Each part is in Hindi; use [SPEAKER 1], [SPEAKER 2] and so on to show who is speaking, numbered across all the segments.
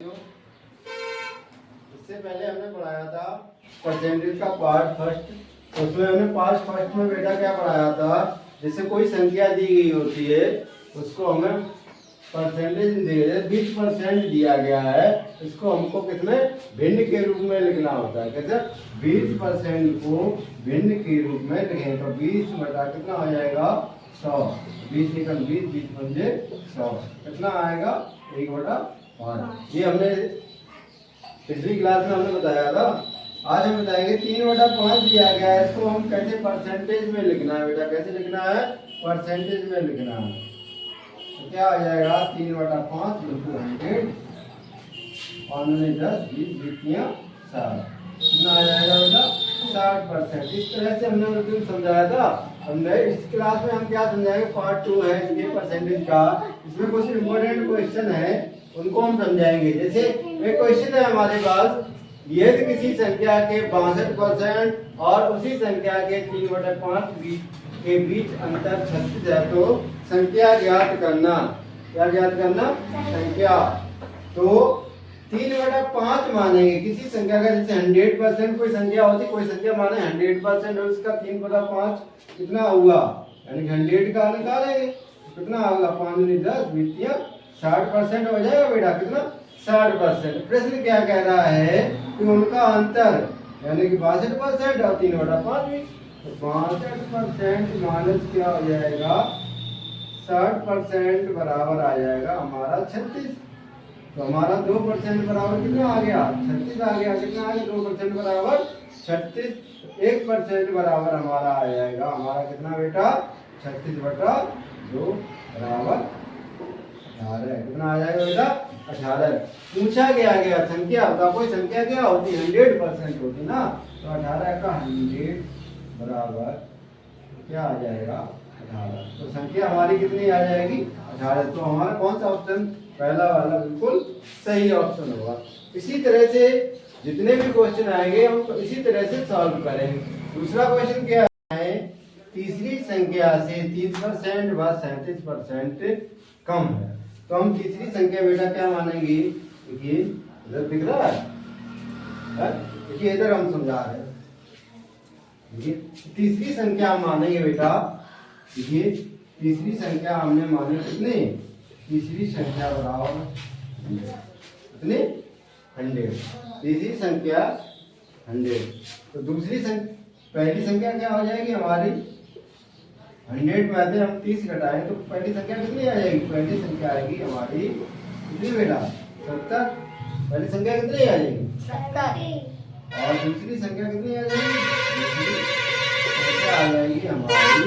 [SPEAKER 1] इससे पहले हमने पढ़ाया था परसेंटेज का पार्ट फर्स्ट। उसमें हमने पार्ट फर्स्ट में बेटा क्या पढ़ाया था, जैसे कोई संख्या दी गई होती है उसको हमें परसेंटेज दे 20% दिया गया है, इसको हमको कितने भिन्न के रूप में लिखना होता है। कैसे 20% को भिन्न के रूप में लिखें तो 20 बटा कितना आ जाएगा 100। 20 निकल 20 पंजे 100 कितना आएगा 1/5। ये हमने पिछली क्लास में हमने बताया था। आज हम बताएंगे 3/5 दिया गया है, इसको हम कैसे परसेंटेज में लिखना है बेटा, कैसे लिखना है परसेंटेज में लिखना है। तो क्या आ जाएगा 3/5 इंटू 100 5 10 20 20 60 कितना आ जाएगा बेटा 60%। इस तरह से हमने उस दिन समझाया था। हमने इस क्लास में हम क्या समझाएंगे, पार्ट 2 है ये परसेंटेज का, इसमें कुछ इंपॉर्टेंट क्वेश्चन है उनको हम समझाएंगे। जैसे एक क्वेश्चन है हमारे पास, यदि किसी संख्या के 62% और उसी संख्या के 3/5 के बीच अंतर 36 है तो संख्या ज्ञात करना। क्या ज्ञात करना? संख्या। तो 3/5 मानेंगे किसी संख्या का, जैसे 100% कोई संख्या होती, कोई संख्या माने 100% और उसका 3/5 कितना हुआ, यानी 100 का निकालेंगे कितना होगा 5 10 20 60% हो जाएगा बेटा, कितना 60%। प्रश्न क्या कह रहा है कि उनका अंतर यानी कि 62% और 3/5 भी, तो 62% माइनस क्या हो जाएगा 60% बराबर आ जाएगा हमारा 36। तो हमारा 2% बराबर कितना आ गया 36 आ गया। कितना आ गया 2% बराबर 36। 1% बराबर हमारा आ जाएगा हमारा कितना बेटा 36/2 बराबर 18। कितना आ जाएगा बेटा 18। पूछा गया संख्या का, कोई संख्या क्या होती 100% होती ना, तो 18 का 100 बराबर क्या आ जाएगा 18। तो संख्या हमारी कितनी आ जाएगी 18। तो हमारा कौन सा ऑप्शन, पहला वाला बिल्कुल सही ऑप्शन होगा। इसी तरह से जितने भी क्वेश्चन आएंगे हम तो इसी तरह से सॉल्व करेंगे। दूसरा क्वेश्चन क्या है, तीसरी संख्या से 30% व 37% कम है। तो हम तीसरी संख्या बेटा क्या मानेंगे, देखिए इधर दिख रहा है, देखिए इधर हम समझा रहे हैं। देखिए तीसरी संख्या हम मानेंगे बेटा, देखिए तीसरी संख्या हमने मानी कितनी, तीसरी संख्या बराबर कितनी 100। तीसरी संख्या 100। तो दूसरी संख्या, पहली संख्या क्या हो जाएगी हमारी 100 में से हम 30 घटाएं तो पहली संख्या कितनी आ जाएगी, पहली संख्या आएगी हमारी कितनी बेटा 70। पहली संख्या कितनी आ जाएगी 70। और दूसरी संख्या कितनी आ जाएगी, दूसरी संख्या आ जाएगी हमारी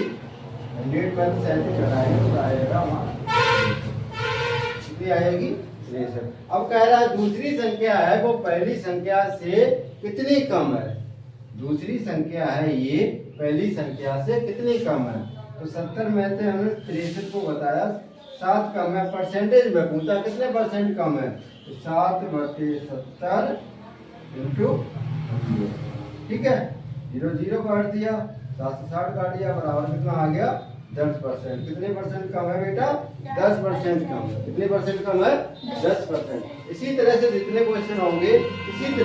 [SPEAKER 1] 100 में से 37 घटाएं तो आएगा हमारा कितनी आएगी 63। अब कह रहा है दूसरी संख्या है वो पहली संख्या से कितनी कम है। दूसरी संख्या है ये पहली संख्या से कितनी कम है। तो 70 में से हमने 63 को बताया 7 कम है, परसेंटेज में पूछा कितने परसेंट कम है, तो 7/70 इंटू 100। ठीक है, 0 0 काट दिया, 7 से 60 काट दिया, बराबर कितना आ गया 10%। कितने परसेंट कम है बेटा 10% कम है। कितने परसेंट कम है 10%। इसी तरह से जितने क्वेश्चन होंगे इसी तरह